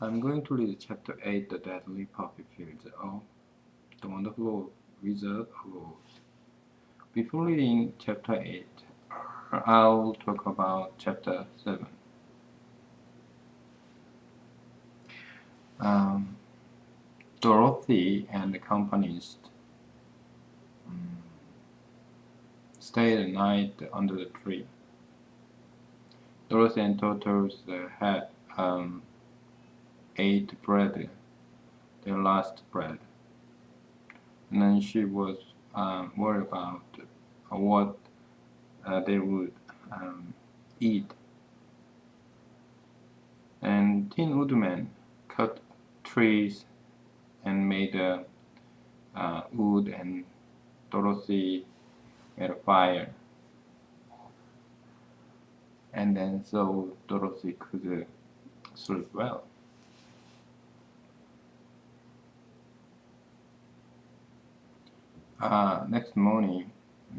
I'm going to read Chapter 8, The Deadly Poppy Fields of The Wonderful Wizard of Oz. Before reading Chapter 8, I'll talk about Chapter 7. Dorothy and the companies stayed the night under the tree. Dorothy and Turtles had ate bread, their last bread, and then she was worried about what they would eat. And Tin Woodman cut trees and made wood, and Dorothy made a fire. And then so Dorothy could sleep well. Next morning,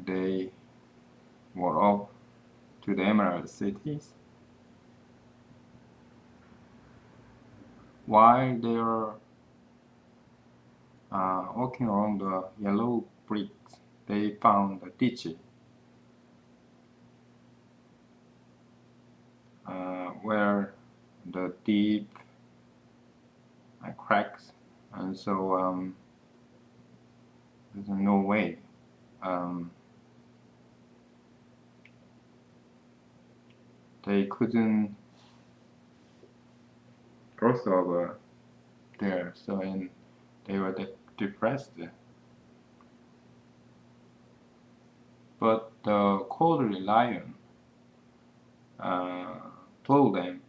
they were off to the Emerald Cities. While they were walking along the yellow bricks, they found a ditch where the deep cracks, and so there's no way they couldn't cross over there, so they were depressed. But the Cowardly Lion told them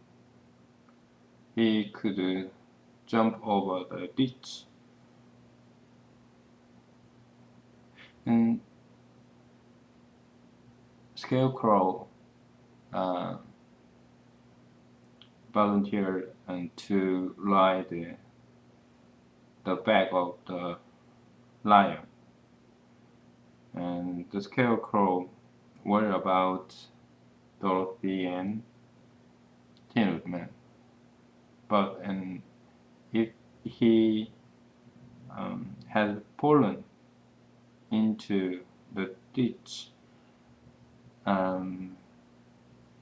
he could jump over the ditch. And Scarecrow volunteered to ride the back of the lion. And the Scarecrow worried about Dorothy and Tin Woodman. But if he had fallen into the ditch,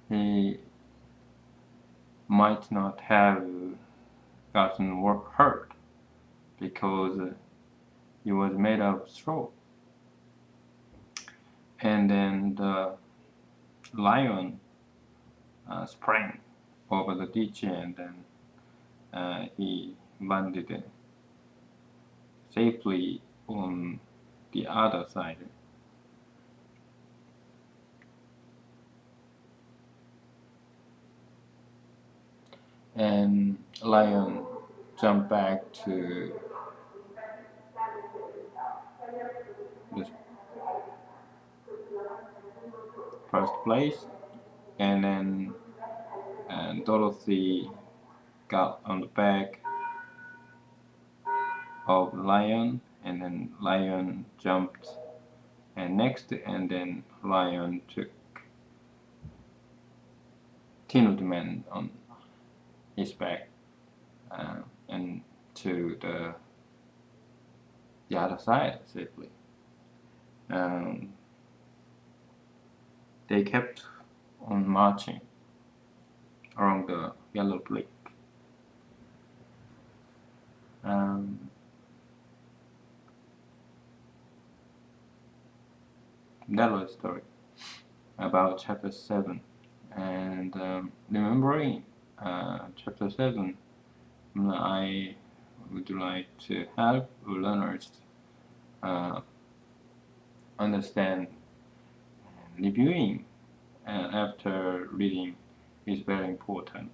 he might not have gotten hurt because he was made of straw. And then the lion sprang over the ditch, and then he landed safely on the other side. And lion jumped back to the first place, and then Dorothy got on the back of lion, and then lion jumped and next, and then lion took Tin Woodman on his back and to the other side safely. They kept on marching along the yellow brick. That was a story about Chapter 7. And remembering Chapter 7, I would like to help learners understand reviewing after reading is very important.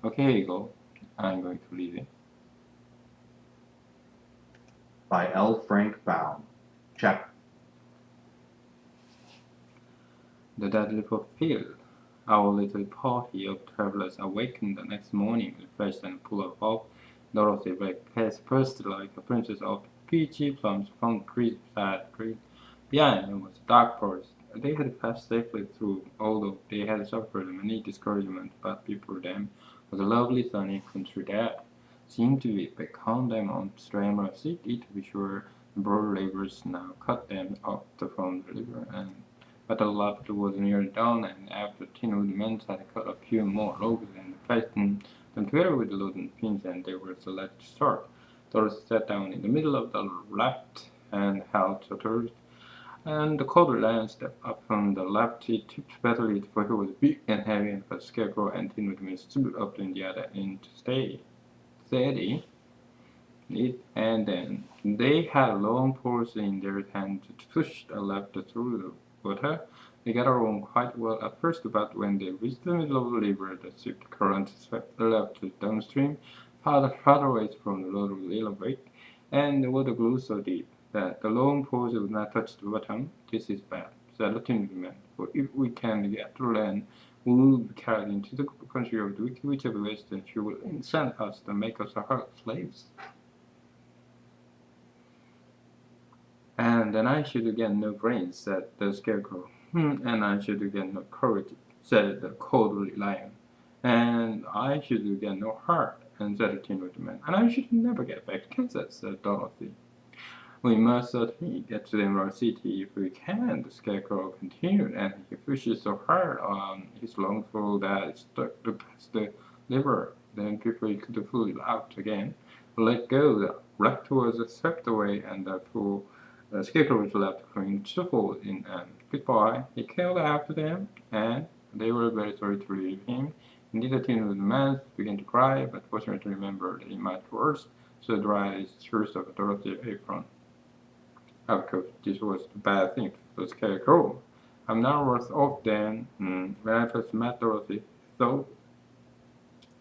Okay, here you go. I'm going to read it. By L. Frank Baum. Chapter. The Deadly Field. Our little party of travelers awakened the next morning, refreshed and full of hope. Dorothy breakfasted like a princess of peachy plums from crisp sad green. Behind them was a dark forest. They had passed safely through, although they had suffered many discouragements, but before them was a lovely sunny country that seemed to be beckon them on streamer city to be sure the broad rivers now cut them off from the river and but the left was nearly done and after Tin Woodman had cut a few more logs and fastened them together with wooden pins and they were let to start. Dorothy sat down in the middle of the raft and held to her and the cold lion stepped up from the left. He tipped badly, for he was big and heavy, and the scarecrow and Tin Woodman stood up in the other end to stay steady. And then they had long poles in their hands to push the raft through the water. They got along quite well at first, but when they reached the middle of the river, the swift current swept the raft downstream, farther away from the little lake, and the water grew so deep that the long poles would not touch the bottom. This is bad, said the Tin Woodman, for if we can get to land, we will be carried into the country of the wicked witch of the west, and she will send us to make us her slaves. And then I should get no brains, said the scarecrow. And I should get no courage, said the cowardly lion. And I should get no heart, and said the Tin Woodman. And I should never get back to Kansas, said Dorothy. We must certainly get to the Emerald City if we can, the scarecrow continued, and he pushed so hard on his long pole that it stuck to the river. Then before he could pull it out again, let go, the raft was swept away, and the scarecrow was left clinging to the pole in goodbye. He called after them, and they were very sorry to leave him. Indeed, the Tin Woodman began to cry, but fortunately remembered that he might worse, so dried his tears of Dorothy's apron. Of course, this was the bad thing for the scarecrow. I'm not worse off than when I first met Dorothy, so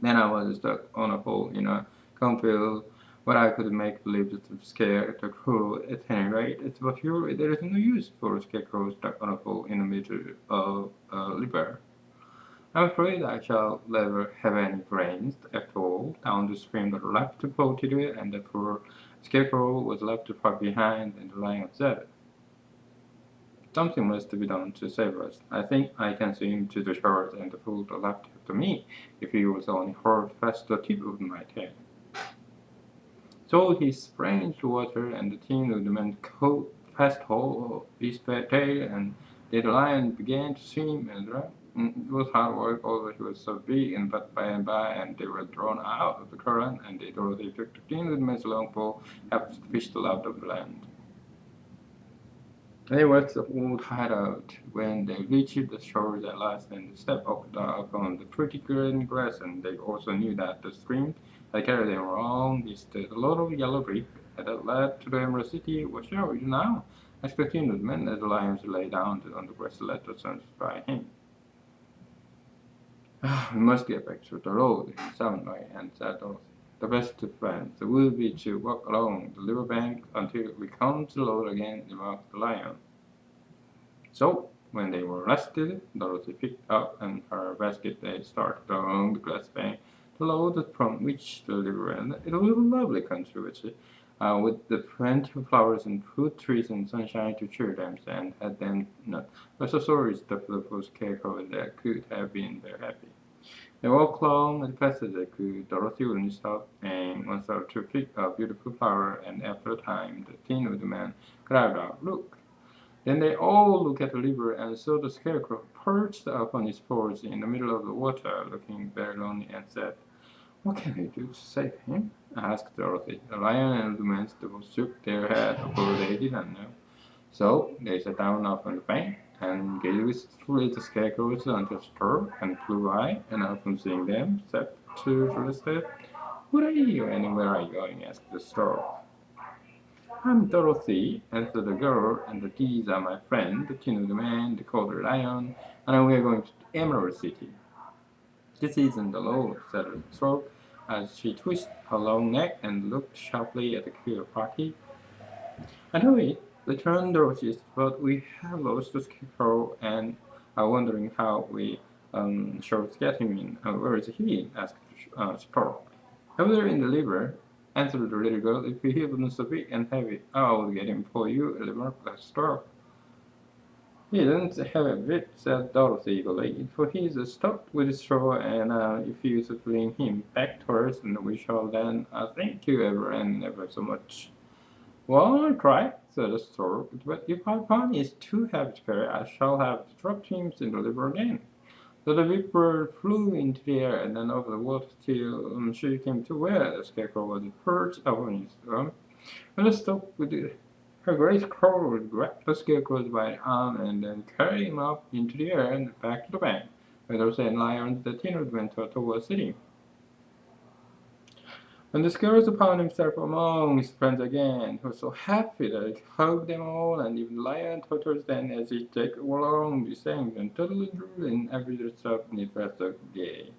then I was stuck on a pole in a cornfield where I could make believe to scare the crow at any rate. But surely there is no use for a scarecrow stuck on a pole in the middle of a river. I'm afraid I shall never have any brains after all. Down the stream the raft floated and the poor scarecrow was left far behind, and the lion said, something must be done to save us. I think I can swim to the shore and pull the raft after me, if you will only hold fast the tip of my tail. So he sprang into water, and the Tin Woodman caught fast hold of his tail, and the lion began to swim and drown. It was hard work, although he was so big, but by and by, and they were drawn out of the current, and Dorothy took the Tin Woodman's long pole, helped fish the out of the land. They worked all tired out when they reached the shore at last and stepped upon the pretty green grass, and they also knew that the stream that carried them around is the little yellow brick that led to the Emerald City. What shall we do now? Asked the Tin Woodman as the lions lay down on the grass to let the sun by him. We must get back to the road in some way, said Dorothy. The best friends will be to walk along the river bank until we come to the road again, remarked the lion. So, when they were rested, Dorothy picked up her basket. They started along the grass bank, the road from which the river ran. It was a lovely country, with the plenty of flowers and fruit trees and sunshine to cheer them, and had them not. But so sorry stuff the poor scarecrow that could have been very happy. They walked along as fast as they could. Dorothy wouldn't stop, and once or to pick a beautiful flower, and after a time the Tin Woodman cried out, "Look!" Then they all looked at the river and saw the scarecrow perched up on his paws in the middle of the water, looking very lonely, and said, "What can we do to save him?" asked Dorothy. The lion and the man both shook their heads, for they didn't know. So they sat down upon the bank and gazed wistfully at the scarecrows until Stork and Blue Eye, and upon seeing them, said to Felicity, "Who are you and where are you going?" asked the Stork. "I'm Dorothy," answered the girl, "and these are my friends, the Tin Woodman, the Cold Lion, and we are going to the Emerald City." "This isn't the law," said the Stork, as she twisted her long neck and looked sharply at the queer party. "I know it," returned Dorothy, "but we have lost the scarecrow and are wondering how we shall get him in." "Where is he?" asked Stork. "Over there in the river," answered the little girl. "If he wasn't so big and heavy, I would get him for you," remarked the Stork. "He doesn't have a bit," said Dorothy eagerly, "for he's stuffed with straw, and if you bring him back to us, and we shall then thank you ever and ever so much." "Well, I'll try," said the stork, "but if I find he's too heavy to carry, I shall have to drop him in the river again." So the big bird flew into the air and then over the water till she came to where the scarecrow was perched upon his thumb. And the stork with her great claw grabbed the scarecrow by the arm and then carried him up into the air and back to the bank, where the sand lions the tin went towards sitting. When the scarecrow found himself among his friends again, he was so happy that he hugged them all, and even the lion totters then as he took along the sang and totally drew in every step in the rest of the day.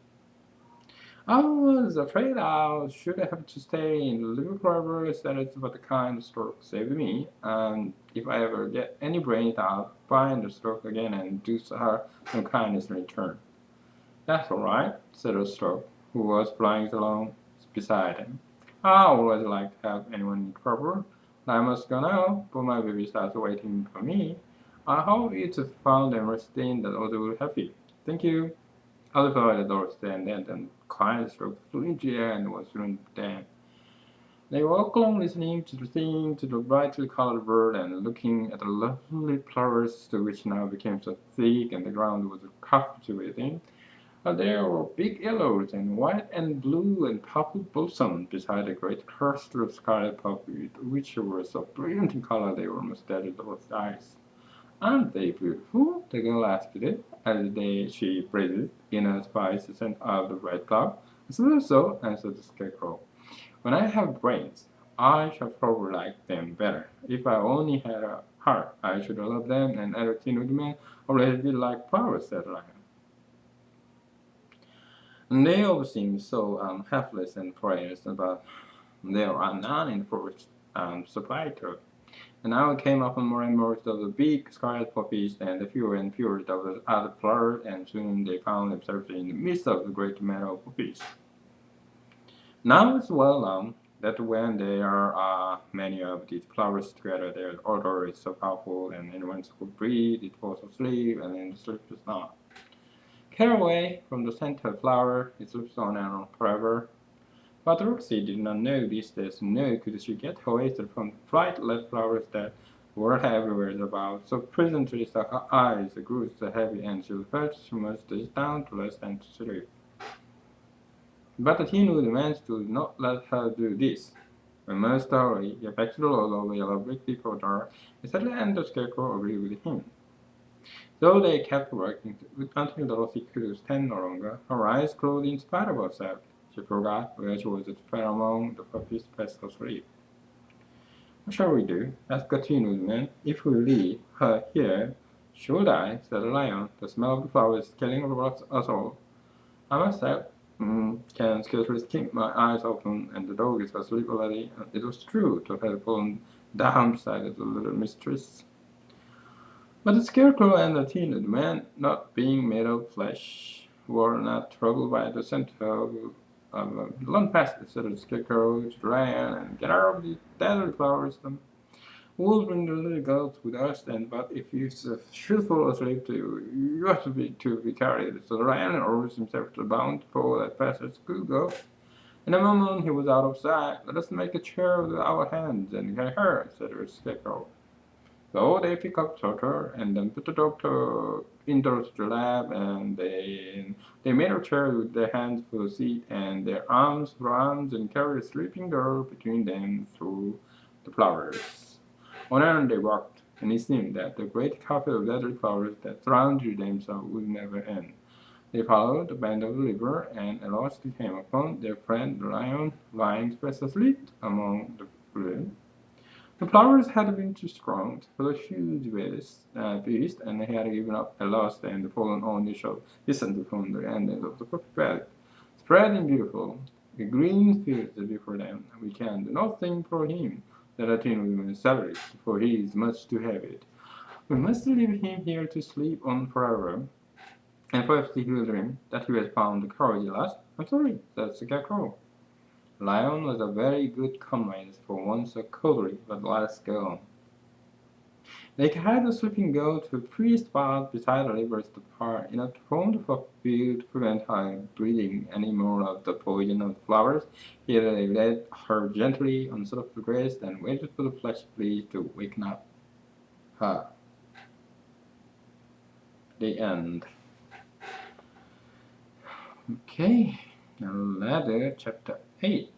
"I was afraid I should have to stay in the little forever," said it, "but the kind stork saved me, and if I ever get any brains, I'll find the stork again and do her some kindness in return." "That's all right," said the stork, who was flying along beside him. "I always like to help anyone in trouble. I must go now, for my baby starts waiting for me. I hope it's found and resting that all will happy. Thank you." Outside the door stand and kind stork flew into the air and was soon dead. They walked along listening to the singing to the brightly colored bird and looking at the lovely flowers which now became so thick and the ground was covered with them. There were big yellows and white and blue and purple blossoms beside a great cluster of scarlet poppies, which were so brilliant in color they almost dazzled Dorothy's eyes. "Aren't they beautiful?" the girl asked it, as she breathed in a spice scent of the red cloud. "I suppose so," answered the scarecrow. "When I have brains, I shall probably like them better. If I only had a heart, I should love them, and everything would mean always be like flowers," said Lion. And they all seemed so helpless and frightened, but there are none in the forest, supplied her. And now it came up more and more of the big scarlet poppies, and fewer and fewer of the other flowers, and soon they found themselves in the midst of the great meadow of poppies. Now it's well known that when there are many of these flowers together, their odor is so powerful, and anyone who breathes, it falls asleep, and then sleeps not. Carried away from the center flower, it sleeps on and on forever. But Roxy did not know this, nor could she get away from the flightless flowers that were everywhere about. So presently her eyes grew so heavy, and she felt she must sit down to rest and to sleep. But the Tin Woodman would not let her do this. "We must hurry, get back to the Lord of Yellow Brick before dark," he said, and the Scarecrow agreed with him. So they kept working until Dorothy could stand no longer. Her eyes closed in spite of herself. She forgot where she was to fell among the poppies fast asleep. "What shall we do?" asked the Tin Woodman. "If we leave her here, she will die," said the Lion. "The smell of the flowers is killing us all. I myself can scarcely keep my eyes open, and the dog is asleep already." And it was true to have fallen down beside the little mistress. But the Scarecrow and the Tin Woodman, not being made of flesh, were not troubled by the scent of long past, said the Scarecrow to the Lion, "and get out of the deadly flowers. We'll bring the little girl with us, but if you should fall asleep, you have to be carried." So the Lion roused himself to bound for as fast as he could go. In a moment he was out of sight. "Let us make a chair with our hands and carry her," said the Scarecrow. So they picked up Toto and then put the doctor into the lab, and they made a chair with their hands for the seat and their arms for arms, and carried a sleeping girl between them through the flowers. On and they walked, and it seemed that the great carpet of deadly flowers that surrounded them would never end. They followed the bend of the river, and at last they came upon their friend the lion lying fast asleep among the bloom. The flowers had been too strong for the huge beast, and he had given up at last and fallen on the shore, distant from the end of the poppy bed. Spread and beautiful, the green fields before them. "We can do nothing for him," said the Tin Woodman savagely, "for he is much too heavy. We must leave him here to sleep on forever." And perhaps he will dream that he has found the courage at last. "I'm sorry," said the Scarecrow. Lion was a very good comrade for one so cowardly, but let us go on. They carried the sleeping girl to a tree spot beside the river's part in a throne of field to prevent her breathing any more of the poison of the flowers. Here they laid her gently on soft grass and waited for the flesh breeze to waken up her. The end. Okay, now ladder chapter 8.